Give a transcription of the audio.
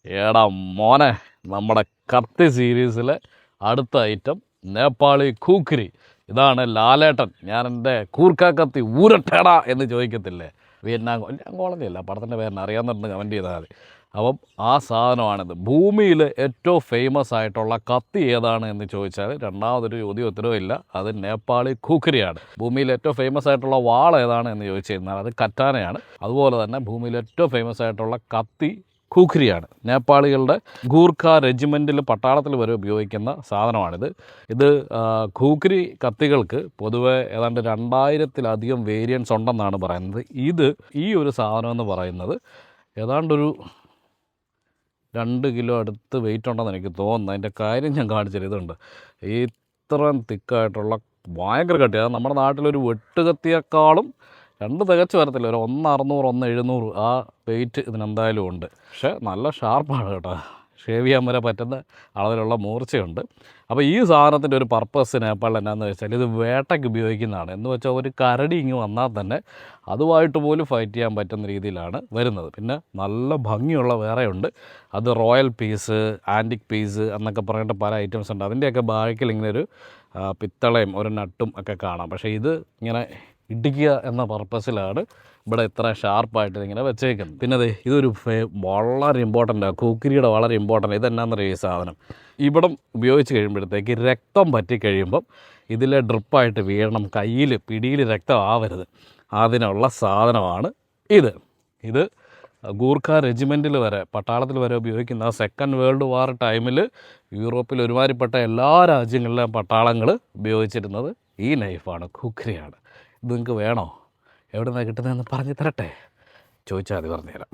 എടാ മോനെ, നമ്മുടെ കത്തി സീരീസിലെ അടുത്ത ഐറ്റം നേപ്പാളി ഖൂഖ്രി. ഇതാണ് ലാലേട്ടൻ. ഞാൻ എൻ്റെ കൂർക്ക കത്തി ഊരട്ടേടാ എന്ന് ചോദിക്കത്തില്ലേ, വിയറ്റ്നാം കോളനി അല്ല, പടത്തിൻ്റെ പേരിന് അറിയാവുന്നുണ്ട് കമൻറ്റ് ചെയ്താൽ മതി. അപ്പം ആ സാധനമാണിത്. ഭൂമിയിൽ ഏറ്റവും ഫേമസ് ആയിട്ടുള്ള കത്തി ഏതാണ് എന്ന് ചോദിച്ചാൽ രണ്ടാമതൊരു ചോദ്യം ഉത്തരവും ഇല്ല, അത് നേപ്പാളി ഖൂഖ്രിയാണ്. ഭൂമിയിൽ ഏറ്റവും ഫേമസ് ആയിട്ടുള്ള വാൾ ഏതാണ് എന്ന് ചോദിച്ചു കഴിഞ്ഞാൽ അത് കറ്റാനയാണ്. അതുപോലെ തന്നെ ഭൂമിയിൽ ഏറ്റവും ഫേമസ് ആയിട്ടുള്ള കത്തി ഖൂഖ്രിയാണ്. നേപ്പാളികളുടെ ഗൂർഖ റെജിമെൻറ്റിൽ പട്ടാളത്തിൽ വരെ ഉപയോഗിക്കുന്ന സാധനമാണിത്. ഇത് ഖൂഖ്രി കത്തികൾക്ക് പൊതുവെ ഏതാണ്ട് 2000-ലധികം വേരിയൻസ് ഉണ്ടെന്നാണ് പറയുന്നത്. ഈ ഒരു സാധനം എന്ന് പറയുന്നത് ഏതാണ്ടൊരു 2 കിലോ അടുത്ത് വെയിറ്റ് ഉണ്ടെന്ന് എനിക്ക് തോന്നുന്നു. അതിൻ്റെ കാര്യം ഞാൻ കാണിച്ചത് ഇതുണ്ട്. ഇത്രയും തിക്കായിട്ടുള്ള ഭയങ്കര കട്ടി. അത് നമ്മുടെ നാട്ടിലൊരു വെട്ടുകത്തിയേക്കാളും 2 തികച്ച് വരത്തില്ല, ഒരു 1 600 1 700 ആ വെയിറ്റ് ഇതിനെന്തായാലും ഉണ്ട്. പക്ഷേ നല്ല ഷാർപ്പാണ് കേട്ടോ, ഷേവ് ചെയ്യാൻ വരെ പറ്റുന്ന അളവിലുള്ള മൂർച്ചയുണ്ട്. അപ്പോൾ ഈ സാധനത്തിൻ്റെ ഒരു പർപ്പസ് നേപ്പാളിൽ എന്നാന്ന് വെച്ചാൽ ഇത് വേട്ടയ്ക്ക് ഉപയോഗിക്കുന്നതാണ്. എന്ന് വെച്ചാൽ ഒരു കരടി ഇങ്ങ് വന്നാൽ തന്നെ അതുമായിട്ട് പോലും ഫൈറ്റ് ചെയ്യാൻ പറ്റുന്ന രീതിയിലാണ് വരുന്നത്. പിന്നെ നല്ല ഭംഗിയുള്ള വേറെ ഉണ്ട്, അത് റോയൽ പീസ്, ആൻറ്റിക് പീസ് എന്നൊക്കെ പറഞ്ഞിട്ട് പല ഐറ്റംസ് ഉണ്ട്. അതിൻ്റെയൊക്കെ ബാക്കിൽ ഇങ്ങനെ ഒരു പിത്തളയും ഒരു നട്ടും ഒക്കെ കാണാം. പക്ഷേ ഇത് ഇങ്ങനെ ഇടിക്കുക എന്ന പർപ്പസിലാണ് ഇവിടെ ഇത്ര ഷാർപ്പായിട്ട് ഇങ്ങനെ വെച്ചേക്കുന്നത്. പിന്നെ അതെ, ഇതൊരു വളരെ ഇമ്പോർട്ടൻ്റാണ്, ഖൂഖ്രിയുടെ വളരെ ഇമ്പോർട്ടൻ്റ്. ഇതെന്നാന്നറിയാം, ഈ സാധനം ഇവിടം ഉപയോഗിച്ച് കഴിയുമ്പോഴത്തേക്ക് രക്തം പറ്റിക്കഴിയുമ്പം ഇതിലെ ഡ്രിപ്പായിട്ട് വീഴണം, കയ്യിൽ പിടിയിൽ രക്തം ആവരുത്, അതിനുള്ള സാധനമാണ് ഇത് ഗൂർഖ റെജിമെൻറ്റിൽ വരെ പട്ടാളത്തിൽ വരെ ഉപയോഗിക്കുന്ന സെക്കൻഡ് വേൾഡ് വാർ ടൈമിൽ യൂറോപ്പിൽ ഒരുമാതിരിപ്പെട്ട എല്ലാ രാജ്യങ്ങളിലെ പട്ടാളങ്ങൾ ഉപയോഗിച്ചിരുന്നത് ഈ നൈഫാണ്, ഖൂഖ്രിയാണ്. ഇത് നിങ്ങൾക്ക് വേണോ, എവിടെ നിന്നാണ് കിട്ടുന്നതെന്ന് പറഞ്ഞു തരട്ടെ? ചോദിച്ചാൽ അത് പറഞ്ഞുതരാം.